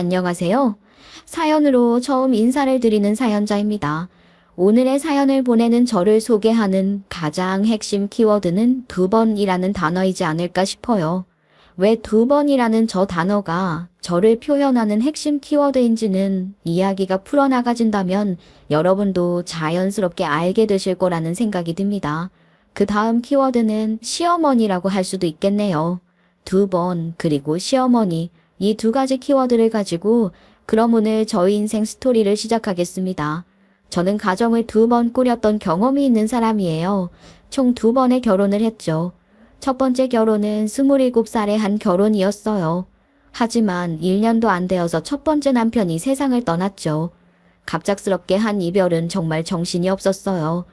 안녕하세요. 사연으로 처음 인사를 드리는 사연자입니다. 오늘의 사연을 보내는 저를 소개하는 가장 핵심 키워드는 두 번이라는 단어이지 않을까 싶어요. 왜 두 번이라는 저 단어가 저를 표현하는 핵심 키워드인지는 이야기가 풀어나가진다면 여러분도 자연스럽게 알게 되실 거라는 생각이 듭니다. 그 다음 키워드는 시어머니라고 할 수도 있겠네요. 두 번, 그리고 시어머니. 이 두 가지 키워드를 가지고 그럼 오늘 저희 인생 스토리를 시작하겠습니다. 저는 가정을 두 번 꾸렸던 경험이 있는 사람이에요. 총 두 번의 결혼을 했죠. 첫 번째 결혼은 27살에 한 결혼이었어요. 하지만 1년도 안 되어서 첫 번째 남편이 세상을 떠났죠. 갑작스럽게 한 이별은 정말 정신이 없었어요.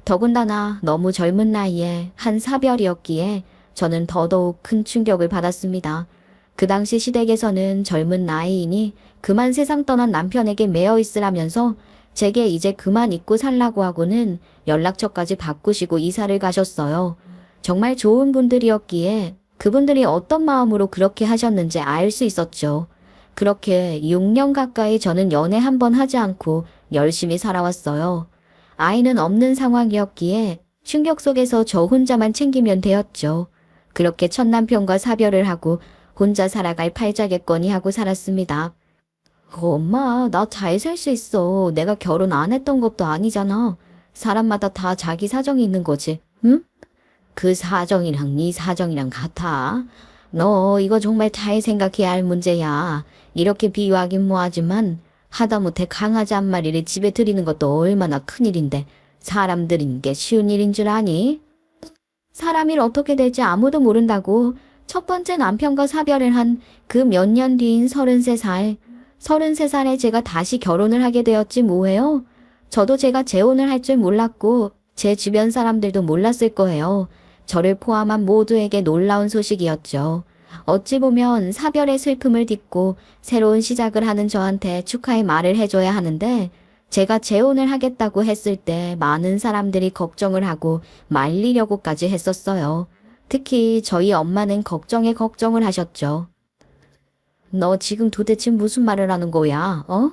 더군다나 너무 젊은 나이에 한 사별이었기에 저는 더더욱 큰 충격을 받았습니다. 그 당시 시댁에서는 젊은 나이이니 그만 세상 떠난 남편에게 매여 있으라면서 제게 이제 그만 잊고 살라고 하고는 연락처까지 바꾸시고 이사를 가셨어요. 정말 좋은 분들이었기에 그분들이 어떤 마음으로 그렇게 하셨는지 알 수 있었죠. 그렇게 6년 가까이 저는 연애 한 번 하지 않고 열심히 살아왔어요. 아이는 없는 상황이었기에 충격 속에서 저 혼자만 챙기면 되었죠. 그렇게 첫 남편과 사별을 하고 혼자 살아갈 팔자겠거니 하고 살았습니다. 엄마, 나 잘 살 수 있어. 내가 결혼 안 했던 것도 아니잖아. 사람마다 다 자기 사정이 있는 거지. 응? 그 사정이랑 네 사정이랑 같아. 너 이거 정말 잘 생각해야 할 문제야. 이렇게 비유하긴 뭐하지만 하다못해 강아지 한 마리를 집에 들이는 것도 얼마나 큰일인데 사람 들이는 게 쉬운 일인 줄 아니? 사람 일 어떻게 될지 아무도 모른다고. 첫 번째 남편과 사별을 한 그 몇 년 뒤인 33살. 33살에 제가 다시 결혼을 하게 되었지 뭐예요? 저도 제가 재혼을 할 줄 몰랐고 제 주변 사람들도 몰랐을 거예요. 저를 포함한 모두에게 놀라운 소식이었죠. 어찌 보면 사별의 슬픔을 딛고 새로운 시작을 하는 저한테 축하의 말을 해줘야 하는데 제가 재혼을 하겠다고 했을 때 많은 사람들이 걱정을 하고 말리려고까지 했었어요. 특히 저희 엄마는 걱정에 걱정을 하셨죠. 너 지금 도대체 무슨 말을 하는 거야? 어?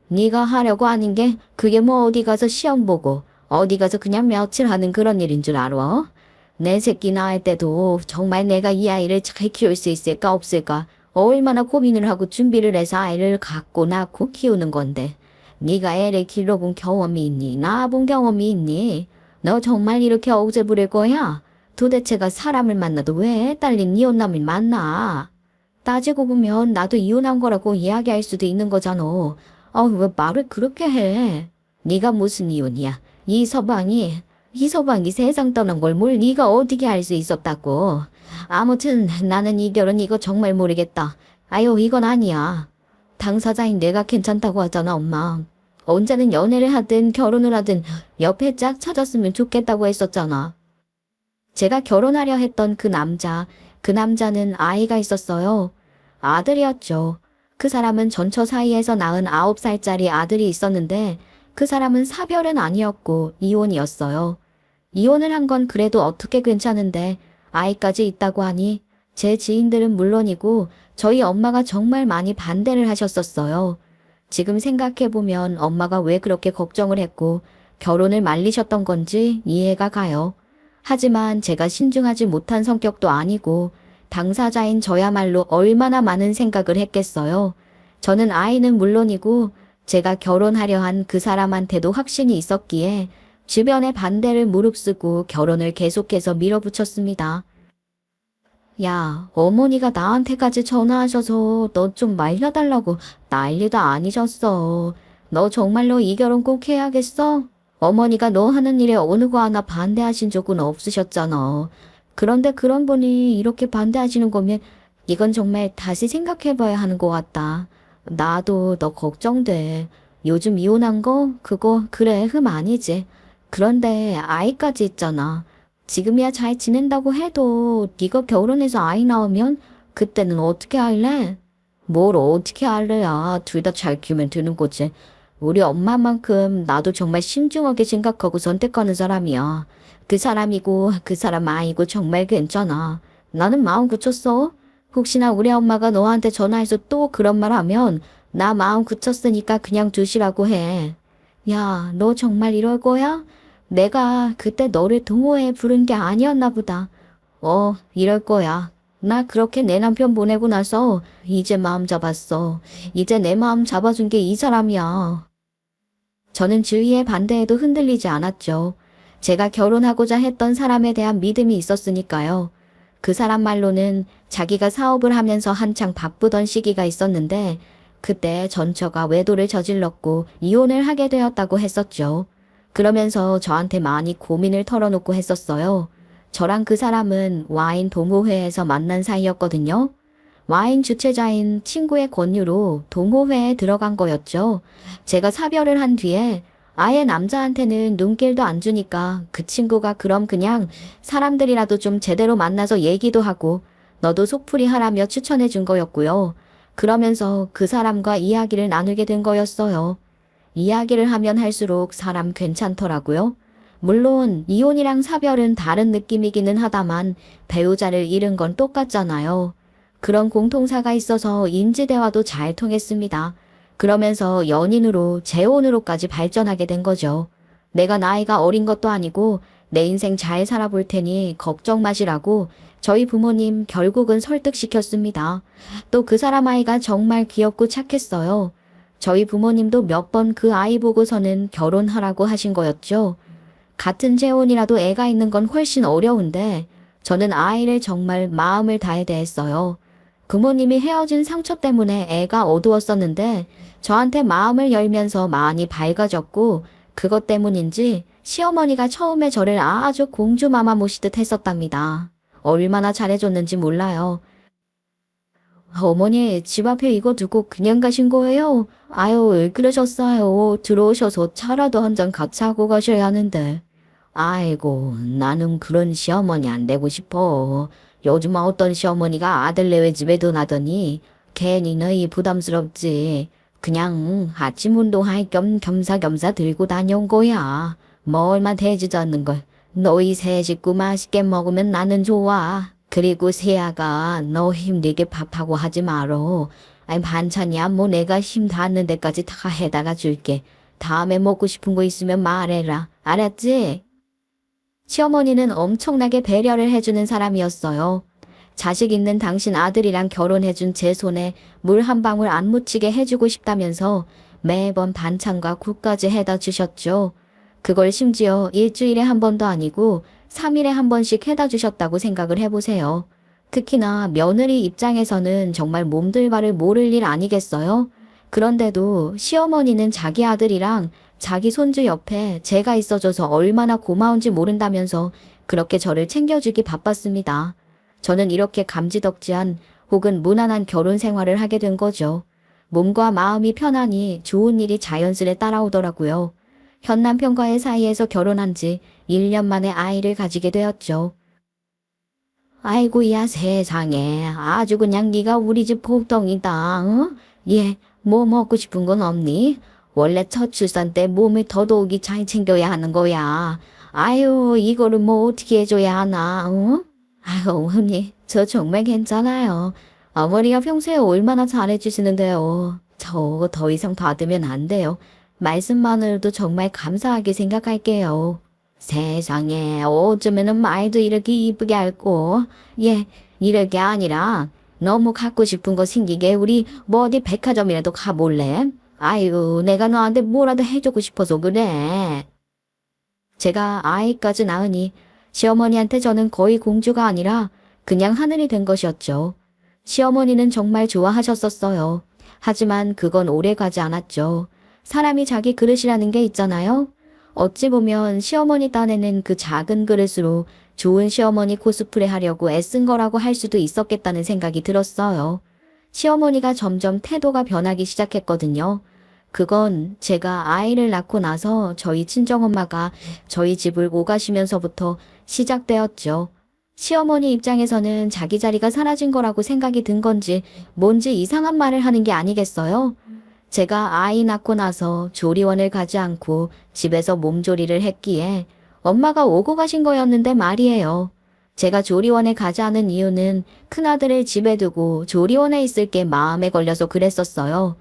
네가 하려고 하는 게 그게 뭐 어디 가서 시험 보고 어디 가서 그냥 며칠 하는 그런 일인 줄 알아? 내 새끼 낳을 때도 정말 내가 이 아이를 잘 키울 수 있을까 없을까 얼마나 고민을 하고 준비를 해서 아이를 갖고 낳고 키우는 건데 네가 애를 길러본 경험이 있니? 낳아본 경험이 있니? 너 정말 이렇게 억제 부릴 거야? 도대체가 사람을 만나도 왜 딸린 이혼남을 만나? 따지고 보면 나도 이혼한 거라고 이야기할 수도 있는 거잖아. 왜 말을 그렇게 해? 네가 무슨 이혼이야? 이 서방이 세상 떠난 걸 뭘 네가 어떻게 알 수 있었다고. 아무튼 나는 이 결혼 이거 정말 모르겠다. 아유 이건 아니야. 당사자인 내가 괜찮다고 하잖아 엄마. 언제는 연애를 하든 결혼을 하든 옆에 짝 찾았으면 좋겠다고 했었잖아. 제가 결혼하려 했던 그 남자는 아이가 있었어요. 아들이었죠. 그 사람은 전처 사이에서 낳은 9살짜리 아들이 있었는데 그 사람은 사별은 아니었고 이혼이었어요. 이혼을 한 건 그래도 어떻게 괜찮은데 아이까지 있다고 하니 제 지인들은 물론이고 저희 엄마가 정말 많이 반대를 하셨었어요. 지금 생각해보면 엄마가 왜 그렇게 걱정을 했고 결혼을 말리셨던 건지 이해가 가요. 하지만 제가 신중하지 못한 성격도 아니고 당사자인 저야말로 얼마나 많은 생각을 했겠어요. 저는 아이는 물론이고 제가 결혼하려 한 그 사람한테도 확신이 있었기에 주변의 반대를 무릅쓰고 결혼을 계속해서 밀어붙였습니다. 야, 어머니가 나한테까지 전화하셔서 너 좀 말려달라고 난리도 아니셨어. 너 정말로 이 결혼 꼭 해야겠어? 어머니가 너 하는 일에 어느 거 하나 반대하신 적은 없으셨잖아. 그런데 그런 분이 이렇게 반대하시는 거면 이건 정말 다시 생각해봐야 하는 것 같다. 나도 너 걱정돼. 요즘 이혼한 거? 그거 그래 흠 아니지. 그런데 아이까지 있잖아. 지금이야 잘 지낸다고 해도 네가 결혼해서 아이 나오면 그때는 어떻게 할래? 뭘 어떻게 할래야. 둘 다 잘 키우면 되는 거지. 우리 엄마만큼 나도 정말 신중하게 생각하고 선택하는 사람이야. 그 사람이고 그 사람 아이고 정말 괜찮아. 나는 마음 굳혔어. 혹시나 우리 엄마가 너한테 전화해서 또 그런 말 하면 나 마음 굳혔으니까 그냥 두시라고 해. 야, 너 정말 이럴 거야? 내가 그때 너를 동호회에 부른 게 아니었나 보다. 이럴 거야. 나 그렇게 내 남편 보내고 나서 이제 마음 잡았어. 이제 내 마음 잡아준 게 이 사람이야. 저는 주위의 반대에도 흔들리지 않았죠. 제가 결혼하고자 했던 사람에 대한 믿음이 있었으니까요. 그 사람 말로는 자기가 사업을 하면서 한창 바쁘던 시기가 있었는데 그때 전처가 외도를 저질렀고 이혼을 하게 되었다고 했었죠. 그러면서 저한테 많이 고민을 털어놓고 했었어요. 저랑 그 사람은 와인 동호회에서 만난 사이였거든요. 와인 주최자인 친구의 권유로 동호회에 들어간 거였죠. 제가 사별을 한 뒤에 아예 남자한테는 눈길도 안 주니까 그 친구가 그럼 그냥 사람들이라도 좀 제대로 만나서 얘기도 하고 너도 속풀이 하라며 추천해 준 거였고요. 그러면서 그 사람과 이야기를 나누게 된 거였어요. 이야기를 하면 할수록 사람 괜찮더라고요. 물론 이혼이랑 사별은 다른 느낌이기는 하다만 배우자를 잃은 건 똑같잖아요. 그런 공통사가 있어서 인지대화도 잘 통했습니다. 그러면서 연인으로 재혼으로까지 발전하게 된 거죠. 내가 나이가 어린 것도 아니고 내 인생 잘 살아볼 테니 걱정 마시라고 저희 부모님 결국은 설득시켰습니다. 또 그 사람 아이가 정말 귀엽고 착했어요. 저희 부모님도 몇 번 그 아이 보고서는 결혼하라고 하신 거였죠. 같은 재혼이라도 애가 있는 건 훨씬 어려운데 저는 아이를 정말 마음을 다해 대했어요. 부모님이 헤어진 상처 때문에 애가 어두웠었는데 저한테 마음을 열면서 많이 밝아졌고 그것 때문인지 시어머니가 처음에 저를 아주 공주마마 모시듯 했었답니다. 얼마나 잘해줬는지 몰라요. 어머니, 집 앞에 이거 두고 그냥 가신 거예요? 아유, 왜 그러셨어요? 들어오셔서 차라도 한 잔 같이 하고 가셔야 하는데. 아이고, 나는 그런 시어머니 안 되고 싶어. 요즘 어떤 시어머니가 아들내외 집에 드나더니 괜히 너희 부담스럽지. 그냥 아침 운동할 겸 겸사겸사 들고 다녀온 거야. 뭐 얼마 되지도 않는 걸. 너희 세 식구 맛있게 먹으면 나는 좋아. 그리고 세아가 너 힘들게 밥하고 하지 말어. 아니 반찬이야 뭐 내가 힘 닿는 데까지 다 해다가 줄게. 다음에 먹고 싶은 거 있으면 말해라. 알았지? 시어머니는 엄청나게 배려를 해주는 사람이었어요. 자식 있는 당신 아들이랑 결혼해준 제 손에 물 한 방울 안 묻히게 해주고 싶다면서 매번 반찬과 국까지 해다 주셨죠. 그걸 심지어 일주일에 한 번도 아니고 3일에 한 번씩 해다 주셨다고 생각을 해보세요. 특히나 며느리 입장에서는 정말 몸둘 바를 모를 일 아니겠어요? 그런데도 시어머니는 자기 아들이랑 자기 손주 옆에 제가 있어줘서 얼마나 고마운지 모른다면서 그렇게 저를 챙겨주기 바빴습니다. 저는 이렇게 감지덕지한 혹은 무난한 결혼 생활을 하게 된 거죠. 몸과 마음이 편하니 좋은 일이 자연스레 따라오더라고요. 현 남편과의 사이에서 결혼한 지 1년 만에 아이를 가지게 되었죠. 아이고야 세상에 아주 그냥 네가 우리 집 복덩이다. 응? 예, 뭐 먹고 싶은 건 없니? 원래 첫 출산 때 몸을 더더욱이 잘 챙겨야 하는 거야. 아유 이거를 뭐 어떻게 해줘야 하나? 응? 아유 어머니 저 정말 괜찮아요. 어머니가 평소에 얼마나 잘해주시는데요. 저 더 이상 받으면 안 돼요. 말씀만으로도 정말 감사하게 생각할게요. 세상에 어쩌면은 말도 이렇게 이쁘게 할꼬. 예, 이럴 게 아니라 너무 갖고 싶은 거 생기게 우리 뭐 어디 백화점이라도 가볼래? 아유, 내가 너한테 뭐라도 해주고 싶어서 그래. 제가 아이까지 낳으니 시어머니한테 저는 거의 공주가 아니라 그냥 하늘이 된 것이었죠. 시어머니는 정말 좋아하셨었어요. 하지만 그건 오래 가지 않았죠. 사람이 자기 그릇이라는 게 있잖아요. 어찌 보면 시어머니 딴에는 그 작은 그릇으로 좋은 시어머니 코스프레 하려고 애쓴 거라고 할 수도 있었겠다는 생각이 들었어요. 시어머니가 점점 태도가 변하기 시작했거든요. 그건 제가 아이를 낳고 나서 저희 친정엄마가 저희 집을 오가시면서부터 시작되었죠. 시어머니 입장에서는 자기 자리가 사라진 거라고 생각이 든 건지 뭔지 이상한 말을 하는 게 아니겠어요? 제가 아이 낳고 나서 조리원을 가지 않고 집에서 몸조리를 했기에 엄마가 오고 가신 거였는데 말이에요. 제가 조리원에 가지 않은 이유는 큰아들을 집에 두고 조리원에 있을 게 마음에 걸려서 그랬었어요.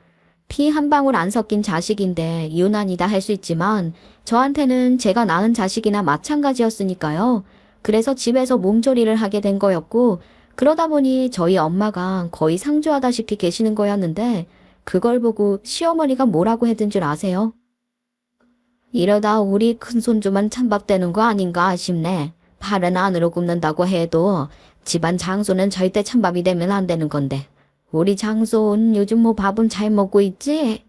피 한 방울 안 섞인 자식인데 유난이다 할 수 있지만 저한테는 제가 낳은 자식이나 마찬가지였으니까요. 그래서 집에서 몸조리를 하게 된 거였고, 그러다 보니 저희 엄마가 거의 상주하다시피 계시는 거였는데, 그걸 보고 시어머니가 뭐라고 했던 줄 아세요? 이러다 우리 큰손주만 찬밥되는 거 아닌가 싶네. 팔은 안으로 굽는다고 해도 집안 장손은 절대 찬밥이 되면 안 되는 건데. 우리 장손 요즘 뭐 밥은 잘 먹고 있지?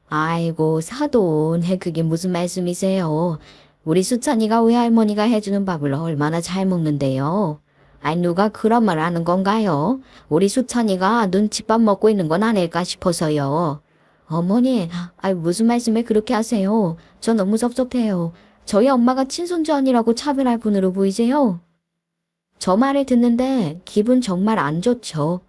아이고 사돈 해 그게 무슨 말씀이세요? 우리 수찬이가 외할머니가 해주는 밥을 얼마나 잘 먹는데요. 아이 누가 그런 말 하는 건가요? 우리 수찬이가 눈칫밥 먹고 있는 건 아닐까 싶어서요. 어머니, 무슨 말씀을 그렇게 하세요? 저 너무 섭섭해요. 저희 엄마가 친손주 아니라고 차별할 분으로 보이세요? 저 말을 듣는데 기분 정말 안 좋죠.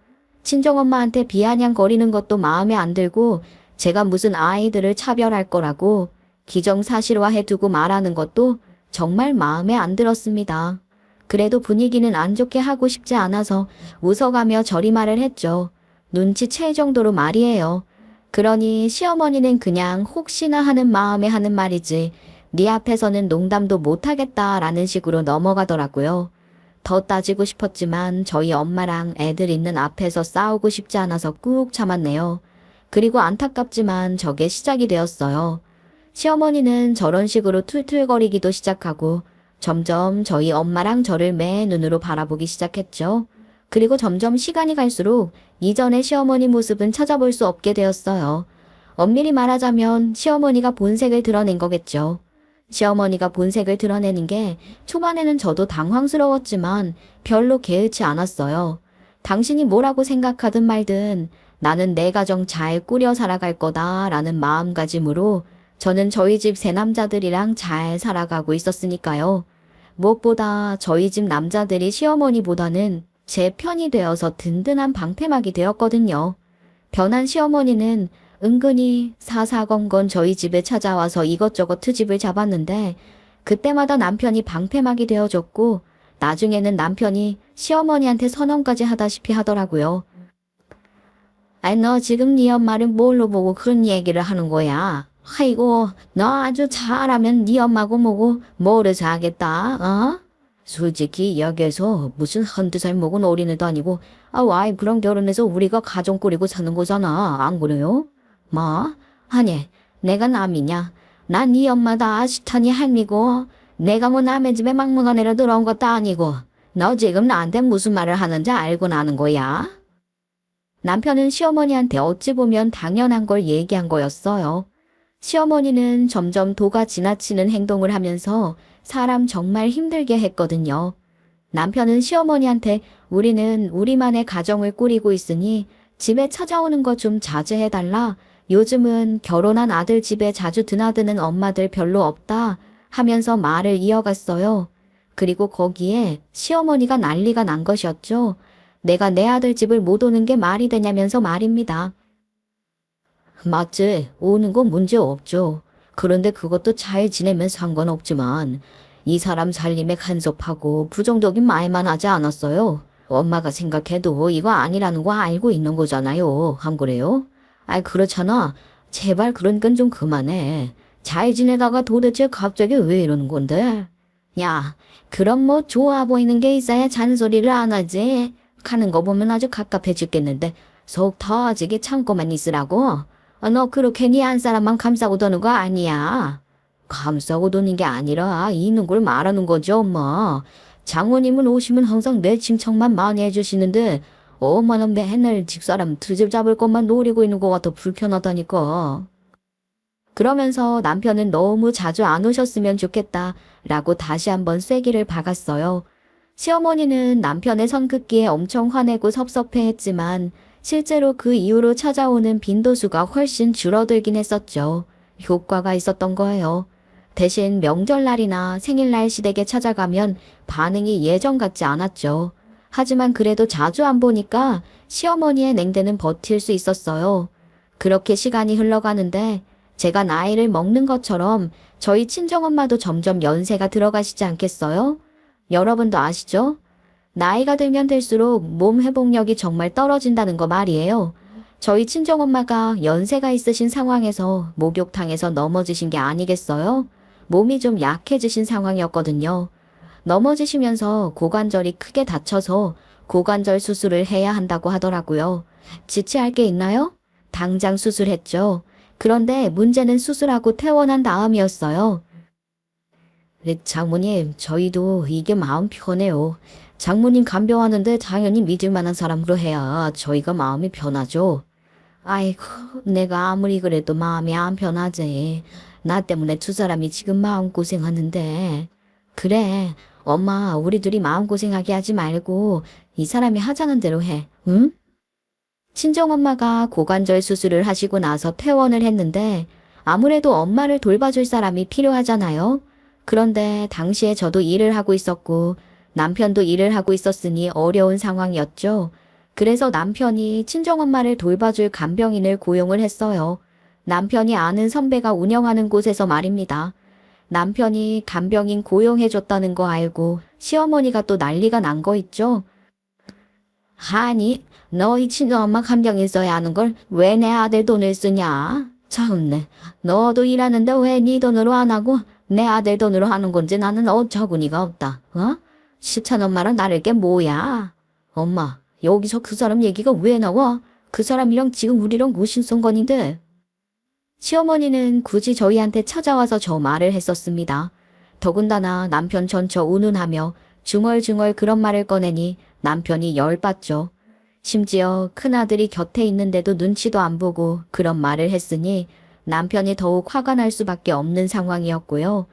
친정엄마한테 비아냥거리는 것도 마음에 안 들고 제가 무슨 아이들을 차별할 거라고 기정사실화해 두고 말하는 것도 정말 마음에 안 들었습니다. 그래도 분위기는 안 좋게 하고 싶지 않아서 웃어가며 저리 말을 했죠. 눈치챌 정도로 말이에요. 그러니 시어머니는 그냥 혹시나 하는 마음에 하는 말이지 네 앞에서는 농담도 못하겠다라는 식으로 넘어가더라고요. 더 따지고 싶었지만 저희 엄마랑 애들 있는 앞에서 싸우고 싶지 않아서 꾹 참았네요. 그리고 안타깝지만 저게 시작이 되었어요. 시어머니는 저런 식으로 툴툴거리기도 시작하고 점점 저희 엄마랑 저를 매 눈으로 바라보기 시작했죠. 그리고 점점 시간이 갈수록 이전의 시어머니 모습은 찾아볼 수 없게 되었어요. 엄밀히 말하자면 시어머니가 본색을 드러낸 거겠죠. 시어머니가 본색을 드러내는 게 초반에는 저도 당황스러웠지만 별로 개의치 않았어요. 당신이 뭐라고 생각하든 말든 나는 내 가정 잘 꾸려 살아갈 거다라는 마음가짐으로 저는 저희 집 세 남자들이랑 잘 살아가고 있었으니까요. 무엇보다 저희 집 남자들이 시어머니보다는 제 편이 되어서 든든한 방패막이 되었거든요. 변한 시어머니는 은근히 사사건건 저희 집에 찾아와서 이것저것 트집을 잡았는데 그때마다 남편이 방패막이 되어줬고 나중에는 남편이 시어머니한테 선언까지 하다시피 하더라고요. 아이 너 지금 네 엄마를 뭘로 보고 그런 얘기를 하는 거야? 아이고 너 아주 잘하면 네 엄마고 뭐고 모르서 하겠다. 어? 솔직히 여기에서 무슨 한두 살 먹은 어린애도 아니고 와이 그런 결혼해서 우리가 가정 꾸리고 사는 거잖아. 안 그래요? 뭐? 아니 내가 남이냐? 난 네 엄마다 시탄이 할미고 내가 뭐 남의 집에 막무가내로 들어온 것도 아니고 너 지금 나한테 무슨 말을 하는지 알고 나는 거야? 남편은 시어머니한테 어찌 보면 당연한 걸 얘기한 거였어요. 시어머니는 점점 도가 지나치는 행동을 하면서 사람 정말 힘들게 했거든요. 남편은 시어머니한테 우리는 우리만의 가정을 꾸리고 있으니 집에 찾아오는 거 좀 자제해달라. 요즘은 결혼한 아들 집에 자주 드나드는 엄마들 별로 없다 하면서 말을 이어갔어요. 그리고 거기에 시어머니가 난리가 난 것이었죠. 내가 내 아들 집을 못 오는 게 말이 되냐면서 말입니다. 맞지. 오는 건 문제 없죠. 그런데 그것도 잘 지내면 상관없지만 이 사람 살림에 간섭하고 부정적인 말만 하지 않았어요. 엄마가 생각해도 이거 아니라는 거 알고 있는 거잖아요. 안 그래요? 그렇잖아. 제발 그런 건 좀 그만해. 잘 지내다가 도대체 갑자기 왜 이러는 건데? 야, 그럼 뭐 좋아 보이는 게 있어야 잔소리를 안 하지. 가는 거 보면 아주 갑갑해 죽겠는데 속 터지게 참고만 있으라고. 너 그렇게 네 한 사람만 감싸고 도는 거 아니야. 감싸고 도는 게 아니라 있는 걸 말하는 거죠, 엄마. 장모님은 오시면 항상 내 칭찬만 많이 해주시는데 엄마는 맨날 집사람 트집 잡을 것만 노리고 있는 것 같아 불편하다니까. 그러면서 남편은 너무 자주 안 오셨으면 좋겠다라고 다시 한번 쐐기를 박았어요. 시어머니는 남편의 성급기에 엄청 화내고 섭섭해했지만 실제로 그 이후로 찾아오는 빈도수가 훨씬 줄어들긴 했었죠. 효과가 있었던 거예요. 대신 명절날이나 생일날 시댁에 찾아가면 반응이 예전 같지 않았죠. 하지만 그래도 자주 안 보니까 시어머니의 냉대는 버틸 수 있었어요. 그렇게 시간이 흘러가는데 제가 나이를 먹는 것처럼 저희 친정엄마도 점점 연세가 들어가시지 않겠어요? 여러분도 아시죠? 나이가 들면 들수록 몸 회복력이 정말 떨어진다는 거 말이에요. 저희 친정엄마가 연세가 있으신 상황에서 목욕탕에서 넘어지신 게 아니겠어요? 몸이 좀 약해지신 상황이었거든요. 넘어지시면서 고관절이 크게 다쳐서 고관절 수술을 해야 한다고 하더라고요. 지체할 게 있나요? 당장 수술했죠. 그런데 문제는 수술하고 퇴원한 다음이었어요. 네, 장모님, 저희도 이게 마음 편해요. 장모님 간병하는데 당연히 믿을 만한 사람으로 해야 저희가 마음이 편하죠. 아이고, 내가 아무리 그래도 마음이 안 편하지. 나 때문에 두 사람이 지금 마음고생하는데. 그래, 엄마, 우리 둘이 마음고생하게 하지 말고 이 사람이 하자는 대로 해, 응? 친정엄마가 고관절 수술을 하시고 나서 퇴원을 했는데 아무래도 엄마를 돌봐줄 사람이 필요하잖아요. 그런데 당시에 저도 일을 하고 있었고 남편도 일을 하고 있었으니 어려운 상황이었죠. 그래서 남편이 친정엄마를 돌봐줄 간병인을 고용을 했어요. 남편이 아는 선배가 운영하는 곳에서 말입니다. 남편이 간병인 고용해줬다는 거 알고 시어머니가 또 난리가 난 거 있죠. 아니, 너희 친정엄마 간병인 써야 하는 걸 왜 내 아들 돈을 쓰냐? 참네. 너도 일하는데 왜 네 돈으로 안 하고 내 아들 돈으로 하는 건지 나는 어처구니가 없다. 어? 시찬 엄마랑 나를 게 뭐야? 엄마, 여기서 그 사람 얘기가 왜 나와? 그 사람이랑 지금 우리랑 무슨 상관인데? 시어머니는 굳이 저희한테 찾아와서 저 말을 했었습니다. 더군다나 남편 전처 운운하며 중얼중얼 그런 말을 꺼내니 남편이 열받죠. 심지어 큰아들이 곁에 있는데도 눈치도 안 보고 그런 말을 했으니 남편이 더욱 화가 날 수밖에 없는 상황이었고요.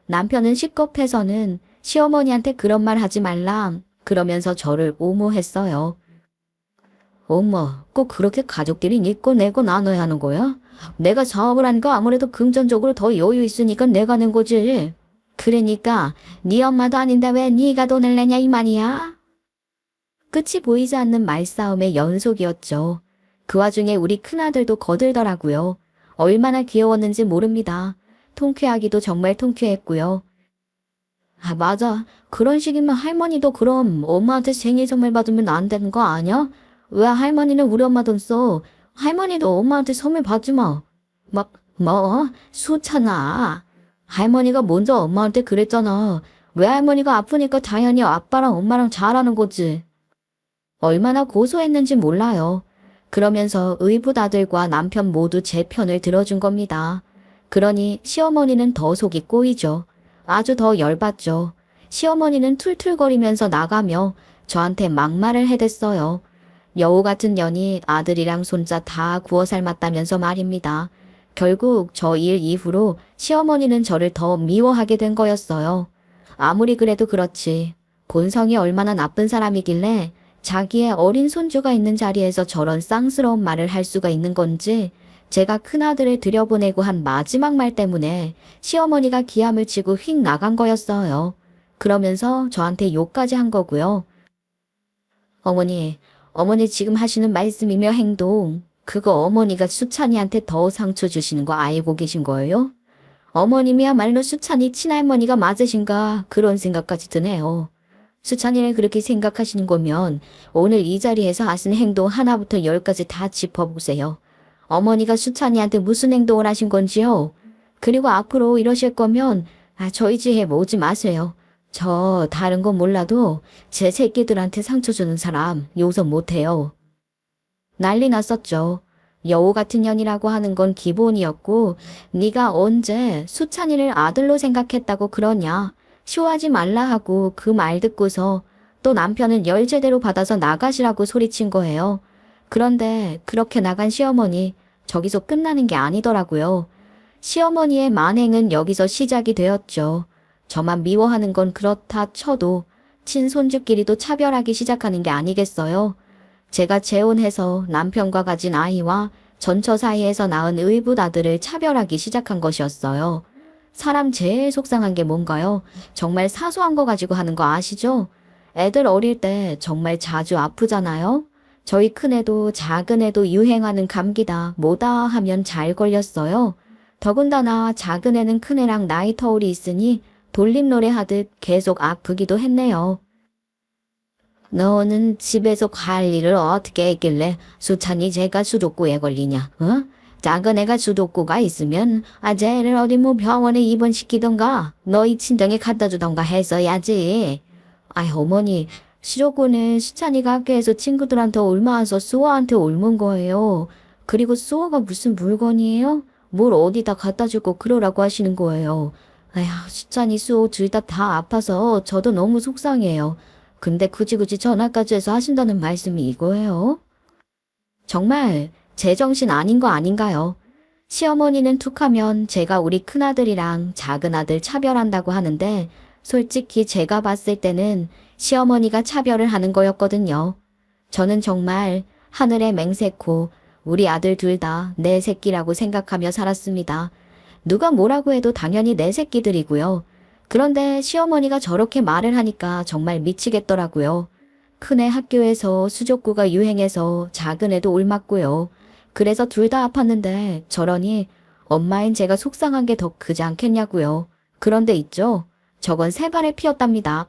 남편은 식겁해서는 시어머니한테 그런 말 하지 말라 그러면서 저를 옹호했어요. 엄마, 꼭 그렇게 가족끼리 있고 내고 나눠야 하는 거야? 내가 사업을 하니까 아무래도 금전적으로 더 여유 있으니까 내가 낸 거지. 그러니까 네 엄마도 아닌데 왜 네가 돈을 내냐 이 말이야? 끝이 보이지 않는 말싸움의 연속이었죠. 그 와중에 우리 큰아들도 거들더라고요. 얼마나 귀여웠는지 모릅니다. 통쾌하기도 정말 통쾌했고요. 아, 맞아. 그런 식이면 할머니도 그럼 엄마한테 생일 선물 받으면 안 되는 거 아니야? 왜 할머니는 우리 엄마 돈 써? 할머니도 엄마한테 선물 받지 마. 뭐? 수찬아. 할머니가 먼저 엄마한테 그랬잖아. 왜 할머니가 아프니까 당연히 아빠랑 엄마랑 잘하는 거지. 얼마나 고소했는지 몰라요. 그러면서 의붓아들과 남편 모두 제 편을 들어준 겁니다. 그러니 시어머니는 더 속이 꼬이죠. 아주 더 열받죠. 시어머니는 툴툴거리면서 나가며 저한테 막말을 해댔어요. 여우 같은 년이 아들이랑 손자 다 구워 삶았다면서 말입니다. 결국 저 일 이후로 시어머니는 저를 더 미워하게 된 거였어요. 아무리 그래도 그렇지. 본성이 얼마나 나쁜 사람이길래 자기의 어린 손주가 있는 자리에서 저런 쌍스러운 말을 할 수가 있는 건지 제가 큰아들을 들여보내고 한 마지막 말 때문에 시어머니가 기함을 치고 휙 나간 거였어요. 그러면서 저한테 욕까지 한 거고요. 어머니 지금 하시는 말씀이며 행동, 그거 어머니가 수찬이한테 더 상처 주시는 거 알고 계신 거예요? 어머님이야말로 수찬이 친할머니가 맞으신가 그런 생각까지 드네요. 수찬이를 그렇게 생각하시는 거면 오늘 이 자리에서 하신 행동 하나부터 열까지 다 짚어보세요. 어머니가 수찬이한테 무슨 행동을 하신 건지요? 그리고 앞으로 이러실 거면 저희 집에 오지 마세요. 저 다른 건 몰라도 제 새끼들한테 상처 주는 사람 용서 못해요. 난리 났었죠. 여우 같은 년이라고 하는 건 기본이었고 네가 언제 수찬이를 아들로 생각했다고 그러냐. 쇼하지 말라 하고 그 말 듣고서 또 남편은 열 제대로 받아서 나가시라고 소리친 거예요. 그런데 그렇게 나간 시어머니 저기서 끝나는 게 아니더라고요. 시어머니의 만행은 여기서 시작이 되었죠. 저만 미워하는 건 그렇다 쳐도 친손주끼리도 차별하기 시작하는 게 아니겠어요. 제가 재혼해서 남편과 가진 아이와 전처 사이에서 낳은 의붓 아들을 차별하기 시작한 것이었어요. 사람 제일 속상한 게 뭔가요? 정말 사소한 거 가지고 하는 거 아시죠? 애들 어릴 때 정말 자주 아프잖아요? 저희 큰애도 작은애도 유행하는 감기다 뭐다 하면 잘 걸렸어요. 더군다나 작은애는 큰애랑 나이 터울이 있으니 돌림노래 하듯 계속 아프기도 했네요. 너는 집에서 관리를 어떻게 했길래 수찬이 쟤가 수도쿠에 걸리냐, 어? 작은 애가 수도쿠가 있으면 쟤를 어디 뭐 병원에 입원시키던가 너희 친정에 갖다 주던가 했어야지. 아이 어머니, 수도쿠는 수찬이가 학교에서 친구들한테 옮아와서 수호한테 옮은 거예요. 그리고 수호가 무슨 물건이에요? 뭘 어디다 갖다 주고 그러라고 하시는 거예요. 아휴, 수찬이 수호 둘 다 아파서 저도 너무 속상해요. 근데 굳이 전화까지 해서 하신다는 말씀이 이거예요? 정말 제정신 아닌 거 아닌가요? 시어머니는 툭하면 제가 우리 큰아들이랑 작은아들 차별한다고 하는데 솔직히 제가 봤을 때는 시어머니가 차별을 하는 거였거든요. 저는 정말 하늘에 맹세코 우리 아들 둘 다 내 새끼라고 생각하며 살았습니다. 누가 뭐라고 해도 당연히 내 새끼들이고요. 그런데 시어머니가 저렇게 말을 하니까 정말 미치겠더라고요. 큰애 학교에서 수족구가 유행해서 작은애도 옮았고요. 그래서 둘 다 아팠는데 저러니 엄마인 제가 속상한 게 더 크지 않겠냐고요. 그런데 있죠. 저건 세 발에 피었답니다.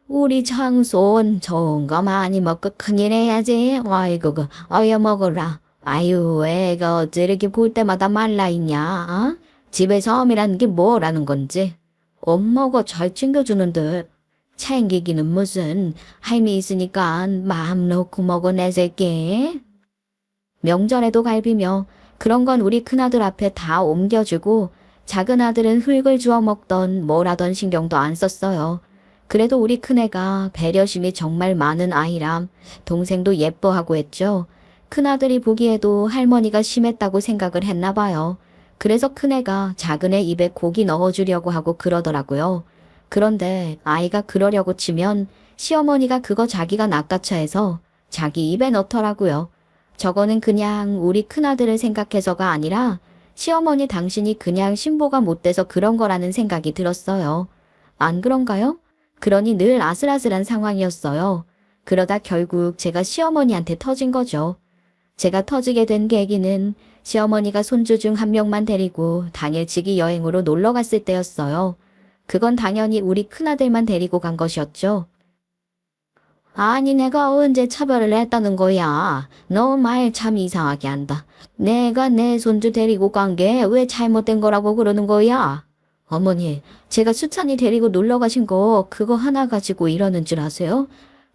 우리 장손 좋은 거 많이 먹고 큰일 해야지. 아이고 어여 먹어라. 아유 애가 어째 이렇게 볼 때마다 말라있냐. 어? 집에 섬이라는 게 뭐라는 건지. 엄마가 잘 챙겨주는데 챙기기는 무슨 할미 있으니까 마음 놓고 먹어 내 새끼. 명절에도 갈비며 그런 건 우리 큰아들 앞에 다 옮겨주고 작은아들은 흙을 주워 먹던 뭘 하던 신경도 안 썼어요. 그래도 우리 큰애가 배려심이 정말 많은 아이람 동생도 예뻐하고 했죠. 큰아들이 보기에도 할머니가 심했다고 생각을 했나 봐요. 그래서 큰애가 작은애 입에 고기 넣어주려고 하고 그러더라고요. 그런데 아이가 그러려고 치면 시어머니가 그거 자기가 낚아쳐 해서 자기 입에 넣더라고요. 저거는 그냥 우리 큰아들을 생각해서가 아니라 시어머니 당신이 그냥 신보가 못돼서 그런 거라는 생각이 들었어요. 안 그런가요? 그러니 늘 아슬아슬한 상황이었어요. 그러다 결국 제가 시어머니한테 터진 거죠. 제가 터지게 된 계기는 시어머니가 손주 중 한 명만 데리고 당일치기 여행으로 놀러 갔을 때였어요. 그건 당연히 우리 큰아들만 데리고 간 것이었죠. 아니 내가 언제 차별을 했다는 거야. 너 말 참 이상하게 한다. 내가 내 손주 데리고 간 게 왜 잘못된 거라고 그러는 거야? 어머니, 제가 수찬이 데리고 놀러 가신 거 그거 하나 가지고 이러는 줄 아세요?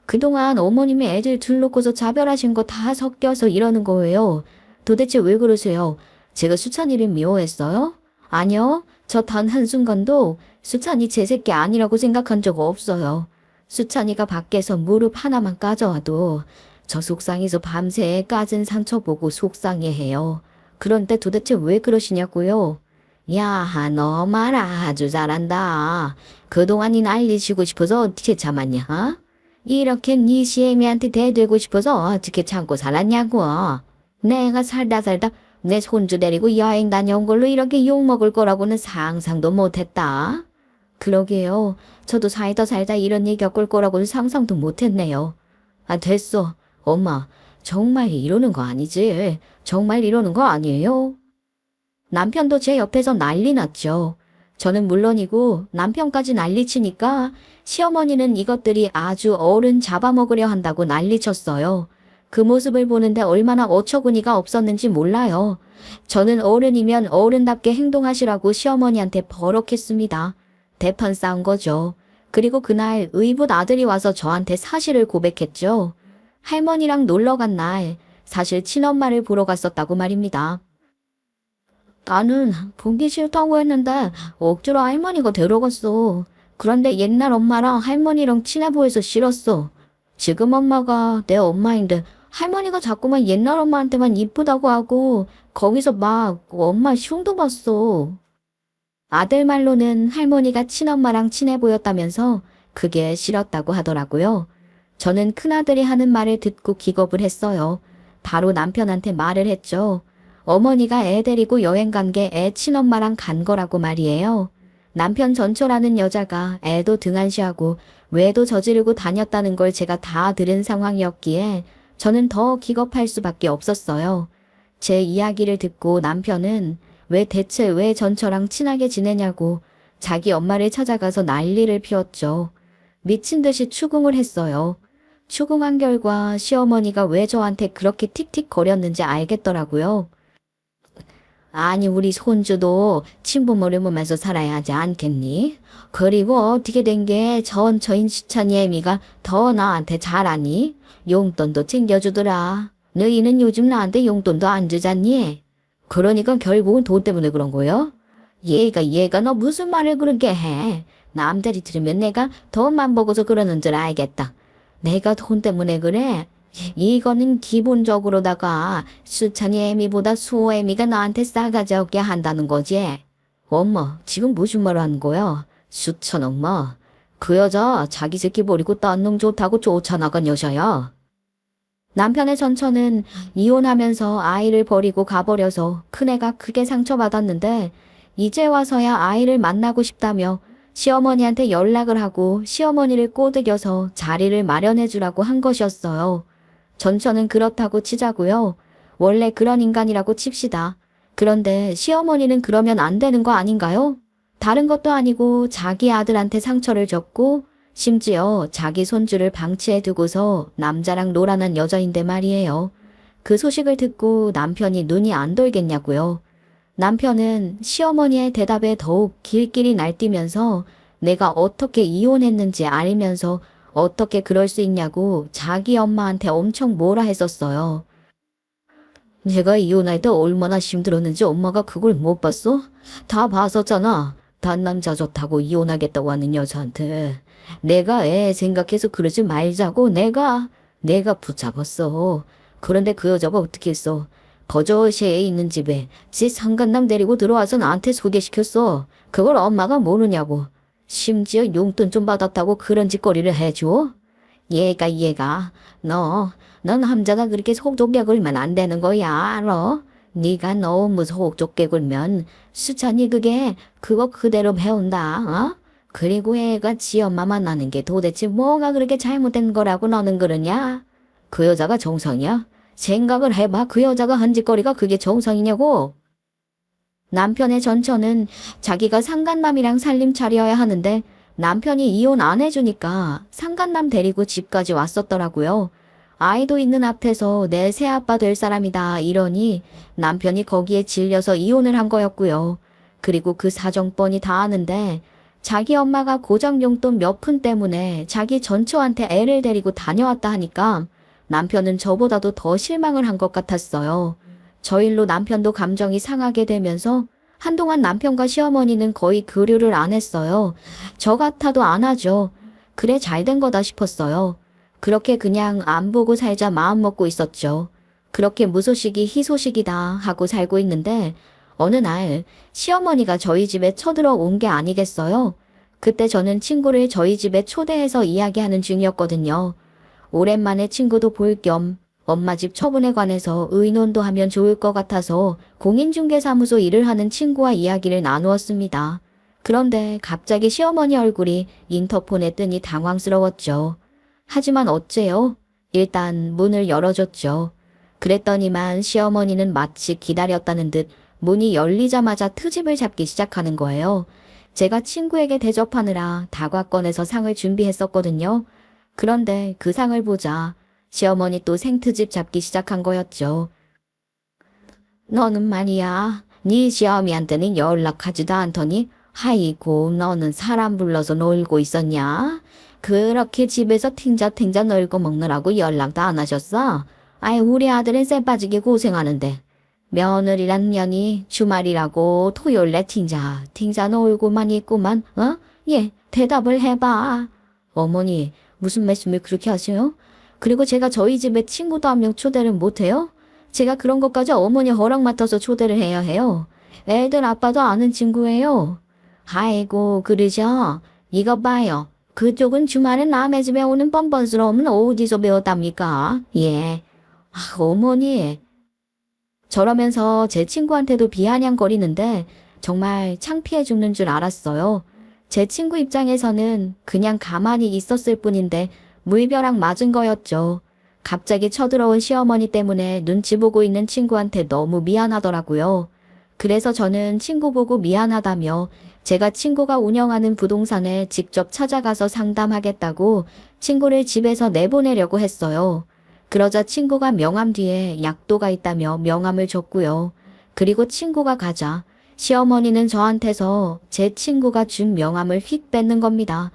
그동안 어머님이 애들 둘 놓고서 차별하신 거 다 섞여서 이러는 거예요. 도대체 왜 그러세요? 제가 수찬이를 미워했어요? 아니요. 저 단 한순간도 수찬이 제 새끼 아니라고 생각한 적 없어요. 수찬이가 밖에서 무릎 하나만 까져와도 저 속상해서 밤새 까진 상처 보고 속상해해요. 그런데 도대체 왜 그러시냐고요? 야, 너 말 아주 잘한다. 그동안 이 난리치고 싶어서 어떻게 참았냐? 어? 이렇게 네 시애미한테 대들고 싶어서 어떻게 참고 살았냐고. 내가 살다 내 손주 데리고 여행 다녀온 걸로 이렇게 욕먹을 거라고는 상상도 못했다. 그러게요. 저도 살다 이런 일 겪을 거라고는 상상도 못했네요. 아, 됐어. 엄마, 정말 이러는 거 아니지? 정말 이러는 거 아니에요? 남편도 제 옆에서 난리 났죠. 저는 물론이고 남편까지 난리치니까 시어머니는 이것들이 아주 어른 잡아먹으려 한다고 난리쳤어요. 그 모습을 보는데 얼마나 어처구니가 없었는지 몰라요. 저는 어른이면 어른답게 행동하시라고 시어머니한테 버럭했습니다. 대판 싸운 거죠. 그리고 그날 의붓 아들이 와서 저한테 사실을 고백했죠. 할머니랑 놀러 간 날 사실 친엄마를 보러 갔었다고 말입니다. 나는 보기 싫다고 했는데 억지로 할머니가 데려갔어. 그런데 옛날 엄마랑 할머니랑 친해 보여서 싫었어. 지금 엄마가 내 엄마인데 할머니가 자꾸만 옛날 엄마한테만 이쁘다고 하고 거기서 막 엄마 흉도 봤어. 아들 말로는 할머니가 친엄마랑 친해 보였다면서 그게 싫었다고 하더라고요. 저는 큰아들이 하는 말을 듣고 기겁을 했어요. 바로 남편한테 말을 했죠. 어머니가 애 데리고 여행 간 게 애 친엄마랑 간 거라고 말이에요. 남편 전초라는 여자가 애도 등한시하고 외도 저지르고 다녔다는 걸 제가 다 들은 상황이었기에 저는 더 기겁할 수밖에 없었어요. 제 이야기를 듣고 남편은 대체 왜 전처랑 친하게 지내냐고 자기 엄마를 찾아가서 난리를 피웠죠. 미친 듯이 추궁을 했어요. 추궁한 결과 시어머니가 왜 저한테 그렇게 틱틱거렸는지 알겠더라고요. 아니 우리 손주도 친부모를 보면서 살아야 하지 않겠니? 그리고 어떻게 된 게 저인 시찬이 애미가 더 나한테 잘하니? 용돈도 챙겨주더라. 너희는 요즘 나한테 용돈도 안 주잖니? 그러니까 결국은 돈 때문에 그런 거요? 얘가 너 무슨 말을 그렇게 해? 남들이 들으면 내가 돈만 보고서 그러는 줄 알겠다. 내가 돈 때문에 그래? 이거는 기본적으로다가 수찬이 애미보다 수호 애미가 나한테 싸가지 없게 한다는 거지. 엄마, 지금 무슨 말 하는 거야? 수찬 엄마. 그 여자 자기 새끼 버리고 딴 놈 좋다고 쫓아나간 여자야. 남편의 전처는 이혼하면서 아이를 버리고 가버려서 큰애가 크게 상처받았는데 이제 와서야 아이를 만나고 싶다며 시어머니한테 연락을 하고 시어머니를 꼬드겨서 자리를 마련해 주라고 한 것이었어요. 전처는 그렇다고 치자고요. 원래 그런 인간이라고 칩시다. 그런데 시어머니는 그러면 안 되는 거 아닌가요? 다른 것도 아니고 자기 아들한테 상처를 줬고 심지어 자기 손주를 방치해 두고서 남자랑 놀아난 여자인데 말이에요. 그 소식을 듣고 남편이 눈이 안 돌겠냐고요. 남편은 시어머니의 대답에 더욱 길길이 날뛰면서 내가 어떻게 이혼했는지 알면서 어떻게 그럴 수 있냐고 자기 엄마한테 엄청 뭐라 했었어요. 내가 이혼할 때 얼마나 힘들었는지 엄마가 그걸 못 봤어? 다 봤었잖아. 단 남자 좋다고 이혼하겠다고 하는 여자한테. 내가 애 생각해서 그러지 말자고 내가 붙잡았어. 그런데 그 여자가 어떻게 했어? 버젓이 있는 집에 지 상간남 데리고 들어와서 나한테 소개시켰어. 그걸 엄마가 모르냐고. 심지어 용돈 좀 받았다고 그런 짓거리를 해줘? 얘가 너 남자가 그렇게 속 좁게 굴면 안 되는 거야 알아? 네가 너무 속 좁게 굴면 수찬이 그거 그대로 배운다 어? 그리고 애가 지 엄마 만나는 게 도대체 뭐가 그렇게 잘못된 거라고 너는 그러냐? 그 여자가 정상이야? 생각을 해봐. 그 여자가 한 짓거리가 그게 정상이냐고. 남편의 전처는 자기가 상간남이랑 살림 차려야 하는데 남편이 이혼 안 해주니까 상간남 데리고 집까지 왔었더라고요. 아이도 있는 앞에서 내 새아빠 될 사람이다 이러니 남편이 거기에 질려서 이혼을 한 거였고요. 그리고 그 사정 뻔히 다 아는데 자기 엄마가 고장 용돈 몇 푼 때문에 자기 전처한테 애를 데리고 다녀왔다 하니까 남편은 저보다도 더 실망을 한 것 같았어요. 저 일로 남편도 감정이 상하게 되면서 한동안 남편과 시어머니는 거의 교류를 안 했어요. 저 같아도 안 하죠. 그래 잘된 거다 싶었어요. 그렇게 그냥 안 보고 살자 마음 먹고 있었죠. 그렇게 무소식이 희소식이다 하고 살고 있는데 어느 날 시어머니가 저희 집에 쳐들어온 게 아니겠어요. 그때 저는 친구를 저희 집에 초대해서 이야기하는 중이었거든요. 오랜만에 친구도 볼 겸 엄마 집 처분에 관해서 의논도 하면 좋을 것 같아서 공인중개사무소 일을 하는 친구와 이야기를 나누었습니다. 그런데 갑자기 시어머니 얼굴이 인터폰에 뜨니 당황스러웠죠. 하지만 어째요? 일단 문을 열어줬죠. 그랬더니만 시어머니는 마치 기다렸다는 듯 문이 열리자마자 트집을 잡기 시작하는 거예요. 제가 친구에게 대접하느라 다과권에서 상을 준비했었거든요. 그런데 그 상을 보자 시어머니 또 생트집 잡기 시작한 거였죠. 너는 말이야. 네 시어미한테는 연락하지도 않더니 아이고 너는 사람 불러서 놀고 있었냐? 그렇게 집에서 팅자팅자 놀고 먹느라고 연락도 안 하셨어? 아이 우리 아들은 쎄 빠지게 고생하는데 며느리란 년이 주말이라고 토요일에 팅자 놀고만 있구만 어? 예 대답을 해봐. 어머니 무슨 말씀을 그렇게 하세요? 그리고 제가 저희 집에 친구도 한 명 초대를 못해요? 제가 그런 것까지 어머니 허락 맡아서 초대를 해야 해요. 애들 아빠도 아는 친구예요. 아이고 그러죠. 이거 봐요. 그쪽은 주말에 남의 집에 오는 뻔뻔스러움은 어디서 배웠답니까? 예. 아, 어머니. 저러면서 제 친구한테도 비아냥거리는데 정말 창피해 죽는 줄 알았어요. 제 친구 입장에서는 그냥 가만히 있었을 뿐인데 물벼락 맞은 거였죠. 갑자기 쳐들어온 시어머니 때문에 눈치 보고 있는 친구한테 너무 미안하더라고요. 그래서 저는 친구 보고 미안하다며 제가 친구가 운영하는 부동산에 직접 찾아가서 상담하겠다고 친구를 집에서 내보내려고 했어요. 그러자 친구가 명함 뒤에 약도가 있다며 명함을 줬고요. 그리고 친구가 가자 시어머니는 저한테서 제 친구가 준 명함을 휙 뺏는 겁니다.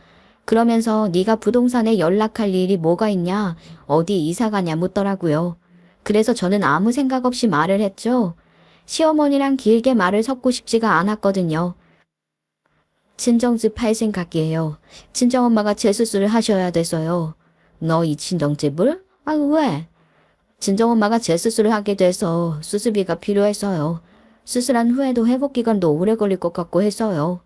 그러면서 네가 부동산에 연락할 일이 뭐가 있냐, 어디 이사 가냐 묻더라고요. 그래서 저는 아무 생각 없이 말을 했죠. 시어머니랑 길게 말을 섞고 싶지가 않았거든요. 친정집 할 생각이에요. 친정엄마가 재수술을 하셔야 돼서요. 너 이 친정집을? 아, 왜? 친정엄마가 재수술을 하게 돼서 수술비가 필요해서요. 수술한 후에도 회복 기간도 오래 걸릴 것 같고 해서요.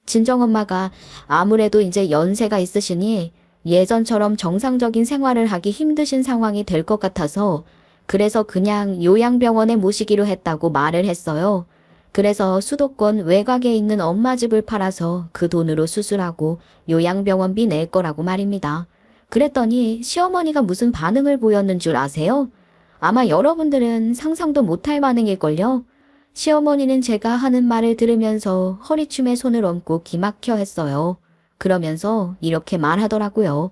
친정엄마가 아무래도 이제 연세가 있으시니 예전처럼 정상적인 생활을 하기 힘드신 상황이 될 것 같아서 그래서 그냥 요양병원에 모시기로 했다고 말을 했어요. 그래서 수도권 외곽에 있는 엄마 집을 팔아서 그 돈으로 수술하고 요양병원비 낼 거라고 말입니다. 그랬더니 시어머니가 무슨 반응을 보였는 줄 아세요? 아마 여러분들은 상상도 못할 반응일걸요. 시어머니는 제가 하는 말을 들으면서 허리춤에 손을 얹고 기막혀 했어요. 그러면서 이렇게 말하더라고요.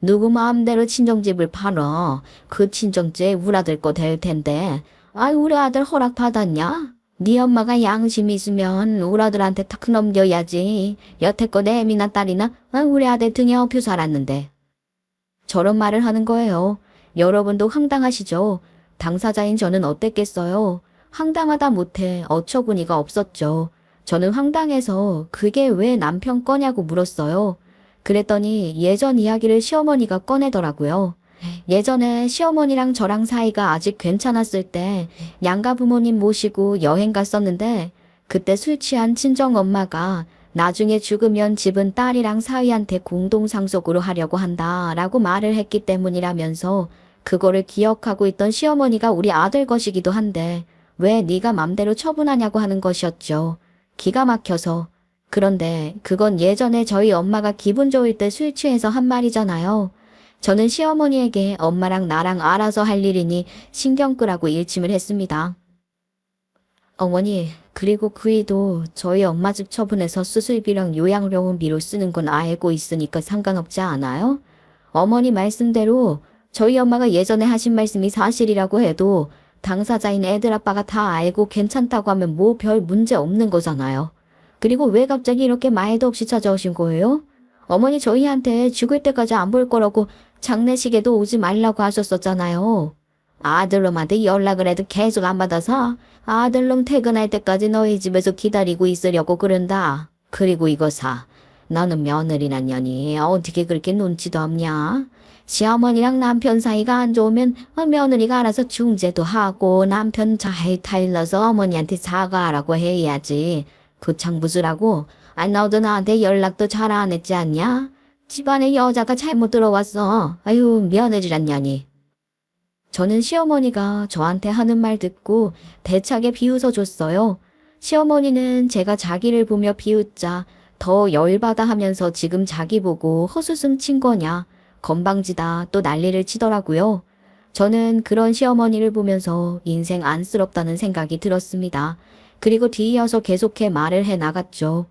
누구 마음대로 친정집을 팔어. 그 친정집 우리 아들 거 될 텐데. 아이 우리 아들 허락 받았냐? 네 엄마가 양심이 있으면 우리 아들한테 탁 넘겨야지. 여태껏 애미나 딸이나 우리 아들 등에 업혀 살았는데. 저런 말을 하는 거예요. 여러분도 황당하시죠? 당사자인 저는 어땠겠어요? 황당하다 못해 어처구니가 없었죠. 저는 황당해서 그게 왜 남편 거냐고 물었어요. 그랬더니 예전 이야기를 시어머니가 꺼내더라고요. 예전에 시어머니랑 저랑 사이가 아직 괜찮았을 때 양가 부모님 모시고 여행 갔었는데 그때 술 취한 친정엄마가 나중에 죽으면 집은 딸이랑 사위한테 공동상속으로 하려고 한다라고 말을 했기 때문이라면서 그거를 기억하고 있던 시어머니가 우리 아들 것이기도 한데 왜 네가 맘대로 처분하냐고 하는 것이었죠. 기가 막혀서. 그런데 그건 예전에 저희 엄마가 기분 좋을 때 술 취해서 한 말이잖아요. 저는 시어머니에게 엄마랑 나랑 알아서 할 일이니 신경 끄라고 일침을 했습니다. 어머니, 그리고 그이도 저희 엄마 집 처분해서 수술비랑 요양병원비로 쓰는 건 알고 있으니까 상관없지 않아요? 어머니 말씀대로 저희 엄마가 예전에 하신 말씀이 사실이라고 해도 당사자인 애들 아빠가 다 알고 괜찮다고 하면 뭐 별 문제 없는 거잖아요. 그리고 왜 갑자기 이렇게 말도 없이 찾아오신 거예요? 어머니 저희한테 죽을 때까지 안 볼 거라고 장례식에도 오지 말라고 하셨었잖아요. 아들놈한테 연락을 해도 계속 안 받아서 아들놈 퇴근할 때까지 너희 집에서 기다리고 있으려고 그런다. 그리고 이거 사. 너는 며느리란 년이 어떻게 그렇게 눈치도 없냐? 시어머니랑 남편 사이가 안 좋으면 며느리가 알아서 중재도 하고 남편 잘 타일러서 어머니한테 사과하라고 해야지. 그 장부수라고. 너도 나한테 연락도 잘 안 했지 않냐? 집안에 여자가 잘못 들어왔어. 아유 며느리란 년이. 저는 시어머니가 저한테 하는 말 듣고 대차게 비웃어 줬어요. 시어머니는 제가 자기를 보며 비웃자 더 열받아 하면서 지금 자기 보고 허수승 친 거냐, 건방지다 또 난리를 치더라고요. 저는 그런 시어머니를 보면서 인생 안쓰럽다는 생각이 들었습니다. 그리고 뒤이어서 계속해 말을 해 나갔죠.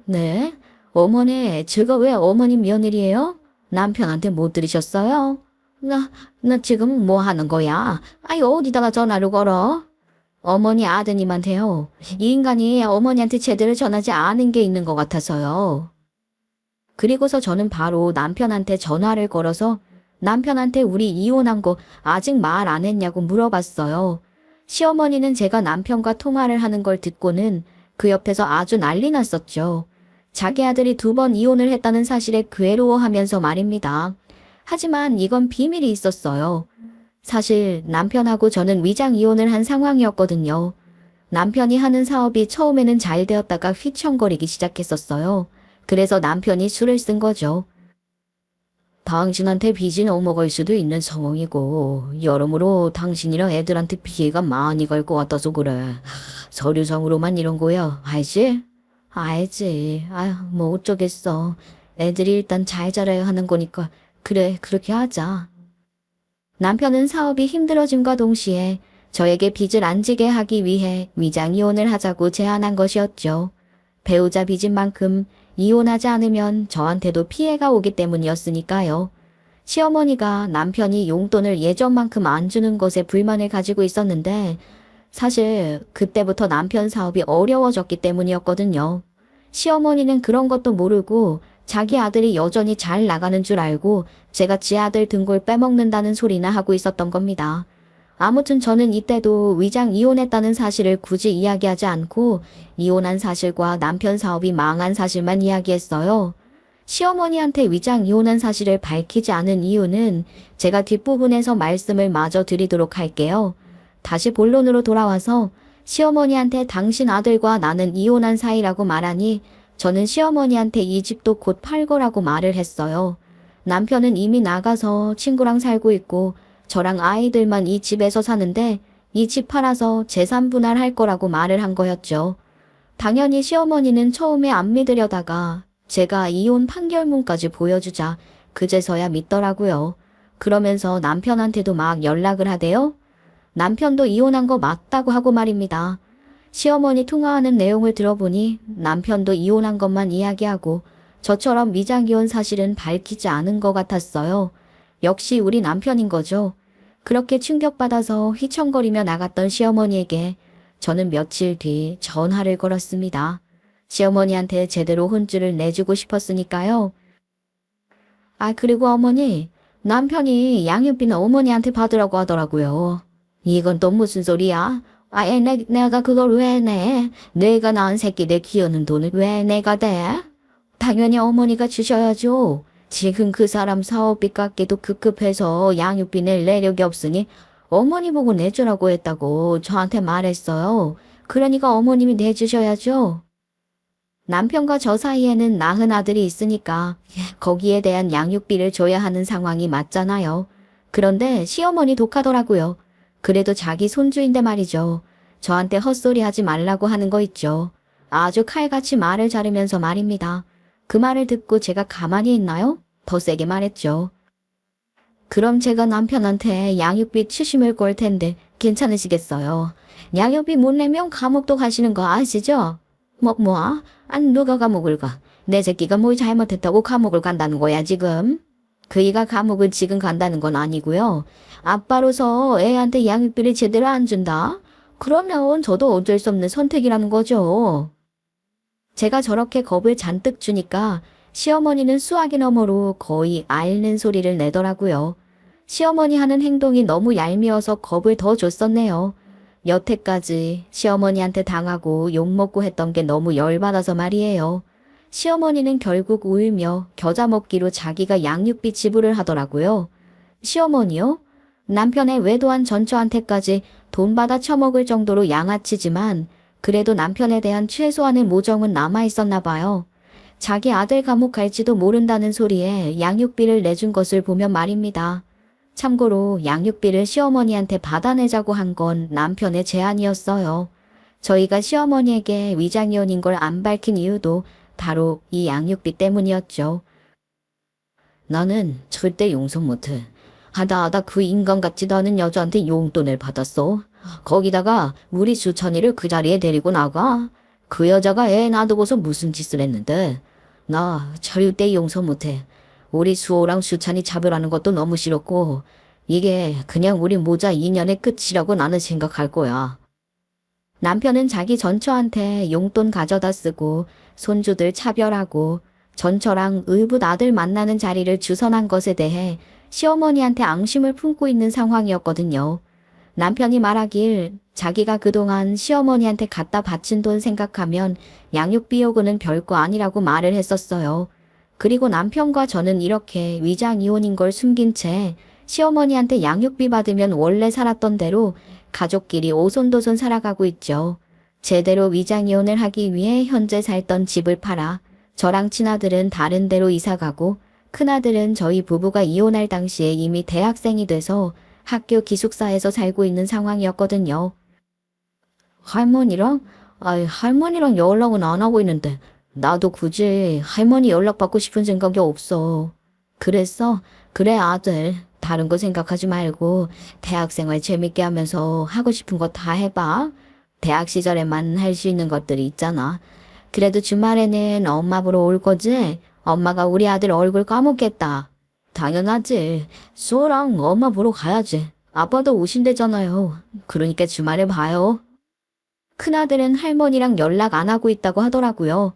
네? 어머니, 제가 왜 어머니 며느리예요? 남편한테 못 들으셨어요? 나 지금 뭐 하는 거야? 아이, 어디다가 전화를 걸어? 어머니 아드님한테요. 이 인간이 어머니한테 제대로 전하지 않은 게 있는 것 같아서요. 그리고서 저는 바로 남편한테 전화를 걸어서 남편한테 우리 이혼한 거 아직 말 안 했냐고 물어봤어요. 시어머니는 제가 남편과 통화를 하는 걸 듣고는 그 옆에서 아주 난리 났었죠. 자기 아들이 2번 이혼을 했다는 사실에 괴로워하면서 말입니다. 하지만 이건 비밀이 있었어요. 사실 남편하고 저는 위장 이혼을 한 상황이었거든요. 남편이 하는 사업이 처음에는 잘 되었다가 휘청거리기 시작했었어요. 그래서 남편이 술을 쓴 거죠. 당신한테 빚이 너무 먹을 수도 있는 상황이고 여러모로 당신이랑 애들한테 피해가 많이 갈 것 같아서 그래. 서류상으로만 이런 거야. 알지? 알지. 아휴 뭐 어쩌겠어. 애들이 일단 잘 자라야 하는 거니까 그래 그렇게 하자. 남편은 사업이 힘들어짐과 동시에 저에게 빚을 안 지게 하기 위해 위장 이혼을 하자고 제안한 것이었죠. 배우자 빚인 만큼 이혼하지 않으면 저한테도 피해가 오기 때문이었으니까요. 시어머니가 남편이 용돈을 예전만큼 안 주는 것에 불만을 가지고 있었는데 사실 그때부터 남편 사업이 어려워졌기 때문이었거든요. 시어머니는 그런 것도 모르고 자기 아들이 여전히 잘 나가는 줄 알고 제가 지 아들 등골 빼먹는다는 소리나 하고 있었던 겁니다. 아무튼 저는 이때도 위장 이혼했다는 사실을 굳이 이야기하지 않고 이혼한 사실과 남편 사업이 망한 사실만 이야기했어요. 시어머니한테 위장 이혼한 사실을 밝히지 않은 이유는 제가 뒷부분에서 말씀을 마저 드리도록 할게요. 다시 본론으로 돌아와서 시어머니한테 당신 아들과 나는 이혼한 사이라고 말하니 저는 시어머니한테 이 집도 곧 팔 거라고 말을 했어요. 남편은 이미 나가서 친구랑 살고 있고 저랑 아이들만 이 집에서 사는데 이 집 팔아서 재산 분할할 거라고 말을 한 거였죠. 당연히 시어머니는 처음에 안 믿으려다가 제가 이혼 판결문까지 보여주자 그제서야 믿더라고요. 그러면서 남편한테도 막 연락을 하대요. 남편도 이혼한 거 맞다고 하고 말입니다. 시어머니 통화하는 내용을 들어보니 남편도 이혼한 것만 이야기하고 저처럼 위장 이혼 사실은 밝히지 않은 것 같았어요. 역시 우리 남편인 거죠. 그렇게 충격받아서 휘청거리며 나갔던 시어머니에게 저는 며칠 뒤 전화를 걸었습니다. 시어머니한테 제대로 혼쭐을 내주고 싶었으니까요. 그리고 어머니, 남편이 양육비는 어머니한테 받으라고 하더라고요. 이건 또 무슨 소리야? 내가 그걸 왜 내? 내가 낳은 새끼들 키우는 돈을 왜 내가 대? 당연히 어머니가 주셔야죠. 지금 그 사람 사업비 깎기도 급급해서 양육비 낼 내력이 없으니 어머니 보고 내주라고 했다고 저한테 말했어요. 그러니까 어머님이 내주셔야죠. 남편과 저 사이에는 낳은 아들이 있으니까 거기에 대한 양육비를 줘야 하는 상황이 맞잖아요. 그런데 시어머니 독하더라고요. 그래도 자기 손주인데 말이죠. 저한테 헛소리 하지 말라고 하는 거 있죠. 아주 칼같이 말을 자르면서 말입니다. 그 말을 듣고 제가 가만히 있나요? 더 세게 말했죠. 그럼 제가 남편한테 양육비 추심을 걸 텐데 괜찮으시겠어요? 양육비 못 내면 감옥도 가시는 거 아시죠? 누가 감옥을 가? 내 새끼가 뭘 잘못했다고 감옥을 간다는 거야 지금? 그이가 감옥을 지금 간다는 건 아니고요. 아빠로서 애한테 양육비를 제대로 안 준다? 그러면 저도 어쩔 수 없는 선택이라는 거죠. 제가 저렇게 겁을 잔뜩 주니까 시어머니는 수화기 너머로 거의 앓는 소리를 내더라고요. 시어머니 하는 행동이 너무 얄미워서 겁을 더 줬었네요. 여태까지 시어머니한테 당하고 욕먹고 했던 게 너무 열받아서 말이에요. 시어머니는 결국 울며 겨자 먹기로 자기가 양육비 지불을 하더라고요. 시어머니요? 남편의 외도한 전처한테까지 돈 받아 처먹을 정도로 양아치지만 그래도 남편에 대한 최소한의 모정은 남아있었나 봐요. 자기 아들 감옥 갈지도 모른다는 소리에 양육비를 내준 것을 보면 말입니다. 참고로 양육비를 시어머니한테 받아내자고 한 건 남편의 제안이었어요. 저희가 시어머니에게 위장이혼인 걸 안 밝힌 이유도 바로 이 양육비 때문이었죠. 나는 절대 용서 못해. 하다 그 인간 같지도 않은 여자한테 용돈을 받았어. 거기다가 우리 수찬이를 그 자리에 데리고 나가. 그 여자가 애 놔두고서 무슨 짓을 했는데. 나 절대 용서 못해. 우리 수호랑 수찬이 차별하는 것도 너무 싫었고 이게 그냥 우리 모자 인연의 끝이라고 나는 생각할 거야. 남편은 자기 전처한테 용돈 가져다 쓰고 손주들 차별하고 전처랑 의붓 아들 만나는 자리를 주선한 것에 대해 시어머니한테 앙심을 품고 있는 상황이었거든요. 남편이 말하길 자기가 그동안 시어머니한테 갖다 바친 돈 생각하면 양육비 요구는 별거 아니라고 말을 했었어요. 그리고 남편과 저는 이렇게 위장 이혼인 걸 숨긴 채 시어머니한테 양육비 받으면 원래 살았던 대로 가족끼리 오손도손 살아가고 있죠. 제대로 위장 이혼을 하기 위해 현재 살던 집을 팔아 저랑 친아들은 다른 데로 이사가고 큰아들은 저희 부부가 이혼할 당시에 이미 대학생이 돼서 학교 기숙사에서 살고 있는 상황이었거든요. 할머니랑 연락은 안 하고 있는데 나도 굳이 할머니 연락받고 싶은 생각이 없어. 그랬어? 그래 아들. 다른 거 생각하지 말고 대학생활 재밌게 하면서 하고 싶은 거 다 해봐. 대학 시절에만 할 수 있는 것들이 있잖아. 그래도 주말에는 엄마 보러 올 거지? 엄마가 우리 아들 얼굴 까먹겠다. 당연하지. 수호랑 엄마 보러 가야지. 아빠도 오신대잖아요. 그러니까 주말에 봐요. 큰아들은 할머니랑 연락 안 하고 있다고 하더라고요.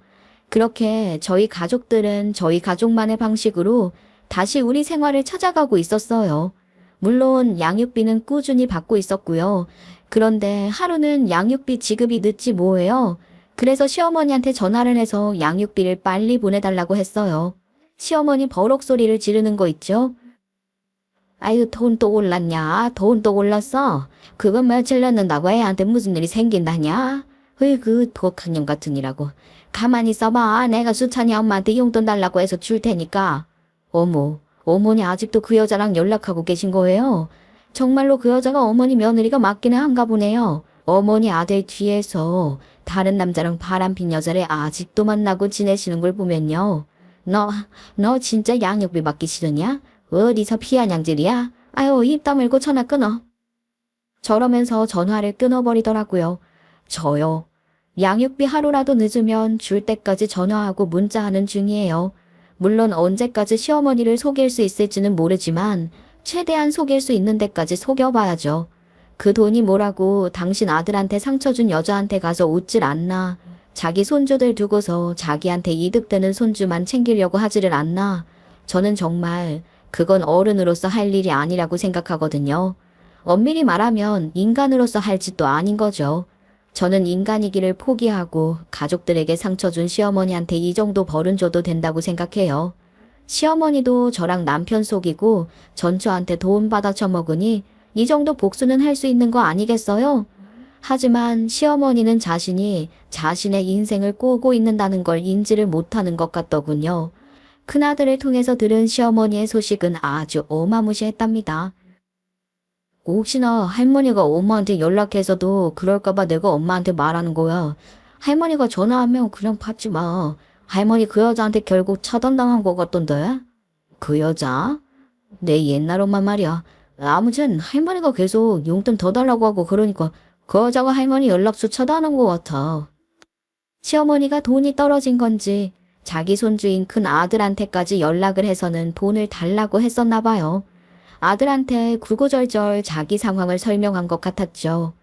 그렇게 저희 가족들은 저희 가족만의 방식으로 다시 우리 생활을 찾아가고 있었어요. 물론 양육비는 꾸준히 받고 있었고요. 그런데 하루는 양육비 지급이 늦지 뭐예요. 그래서 시어머니한테 전화를 해서 양육비를 빨리 보내달라고 했어요. 시어머니 버럭 소리를 지르는 거 있죠? 아유, 돈 또 올랐냐? 돈 또 올랐어? 그건 며칠 넣는다고 애한테 무슨 일이 생긴다냐? 으이그 독학년 같은 이라고. 가만히 있어봐. 내가 수찬이 엄마한테 용돈 달라고 해서 줄 테니까. 어머, 어머니 아직도 그 여자랑 연락하고 계신 거예요? 정말로 그 여자가 어머니 며느리가 맞기는 한가 보네요. 어머니 아들 뒤에서 다른 남자랑 바람핀 여자를 아직도 만나고 지내시는 걸 보면요. 너 진짜 양육비 받기 싫으냐? 어디서 피아냥질이야? 아유, 입 다물고 전화 끊어. 저러면서 전화를 끊어버리더라고요. 저요. 양육비 하루라도 늦으면 줄 때까지 전화하고 문자하는 중이에요. 물론 언제까지 시어머니를 속일 수 있을지는 모르지만 최대한 속일 수 있는 데까지 속여봐야죠. 그 돈이 뭐라고 당신 아들한테 상처 준 여자한테 가서 웃질 않나. 자기 손주들 두고서 자기한테 이득되는 손주만 챙기려고 하지를 않나. 저는 정말 그건 어른으로서 할 일이 아니라고 생각하거든요. 엄밀히 말하면 인간으로서 할 짓도 아닌 거죠. 저는 인간이기를 포기하고 가족들에게 상처 준 시어머니한테 이 정도 벌은 줘도 된다고 생각해요. 시어머니도 저랑 남편 속이고 전처한테 돈 받아 처먹으니 이 정도 복수는 할 수 있는 거 아니겠어요? 하지만 시어머니는 자신이 자신의 인생을 꼬고 있는다는 걸 인지를 못하는 것 같더군요. 큰아들을 통해서 들은 시어머니의 소식은 아주 어마무시했답니다. 혹시나 할머니가 엄마한테 연락해서도 그럴까봐 내가 엄마한테 말하는 거야. 할머니가 전화하면 그냥 받지 마. 할머니 그 여자한테 결국 차단당한 것 같던데. 그 여자? 내 옛날 엄마 말이야. 아무튼 할머니가 계속 용돈 더 달라고 하고 그러니까 그 여자가 할머니 연락처 차단한 것 같아. 시어머니가 돈이 떨어진 건지 자기 손주인 큰 아들한테까지 연락을 해서는 돈을 달라고 했었나 봐요. 아들한테 구구절절 자기 상황을 설명한 것 같았죠.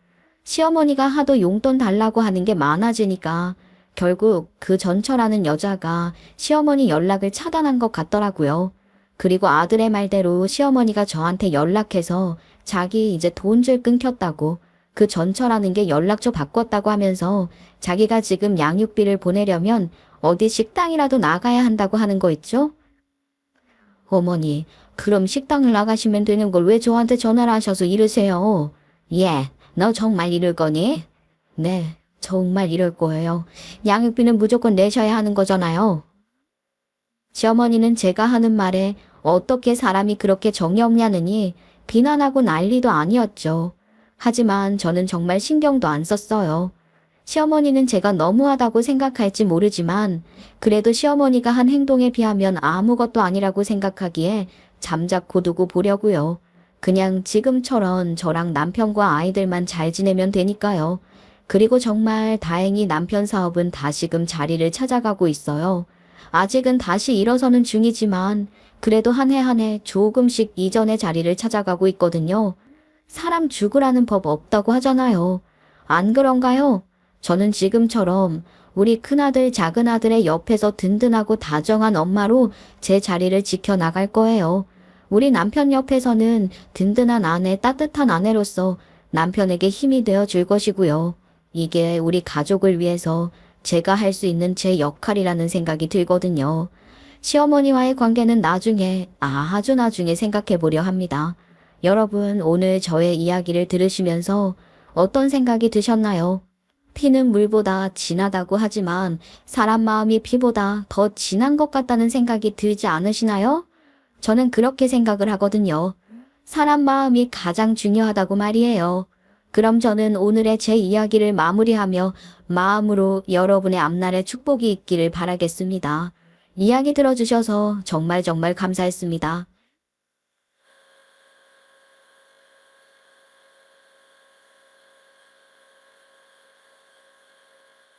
시어머니가 하도 용돈 달라고 하는 게 많아지니까 결국 그 전처라는 여자가 시어머니 연락을 차단한 것 같더라고요. 그리고 아들의 말대로 시어머니가 저한테 연락해서 자기 이제 돈줄 끊겼다고 그 전처라는 게 연락처 바꿨다고 하면서 자기가 지금 양육비를 보내려면 어디 식당이라도 나가야 한다고 하는 거 있죠? 어머니, 그럼 식당을 나가시면 되는 걸 왜 저한테 전화를 하셔서 이러세요? 예, 너 정말 이럴 거니? 네, 정말 이럴 거예요. 양육비는 무조건 내셔야 하는 거잖아요. 시어머니는 제가 하는 말에 어떻게 사람이 그렇게 정이 없냐느니 비난하고 난리도 아니었죠. 하지만 저는 정말 신경도 안 썼어요. 시어머니는 제가 너무하다고 생각할지 모르지만 그래도 시어머니가 한 행동에 비하면 아무것도 아니라고 생각하기에 잠자코 두고 보려고요. 그냥 지금처럼 저랑 남편과 아이들만 잘 지내면 되니까요. 그리고 정말 다행히 남편 사업은 다시금 자리를 찾아가고 있어요. 아직은 다시 일어서는 중이지만 그래도 한 해 한 해 조금씩 이전의 자리를 찾아가고 있거든요. 사람 죽으라는 법 없다고 하잖아요. 안 그런가요? 저는 지금처럼 우리 큰아들 작은아들의 옆에서 든든하고 다정한 엄마로 제 자리를 지켜나갈 거예요. 우리 남편 옆에서는 든든한 아내, 따뜻한 아내로서 남편에게 힘이 되어 줄 것이고요. 이게 우리 가족을 위해서 제가 할 수 있는 제 역할이라는 생각이 들거든요. 시어머니와의 관계는 나중에, 아주 나중에 생각해 보려 합니다. 여러분, 오늘 저의 이야기를 들으시면서 어떤 생각이 드셨나요? 피는 물보다 진하다고 하지만 사람 마음이 피보다 더 진한 것 같다는 생각이 들지 않으시나요? 저는 그렇게 생각을 하거든요. 사람 마음이 가장 중요하다고 말이에요. 그럼 저는 오늘의 제 이야기를 마무리하며 마음으로 여러분의 앞날에 축복이 있기를 바라겠습니다. 이야기 들어주셔서 정말 감사했습니다.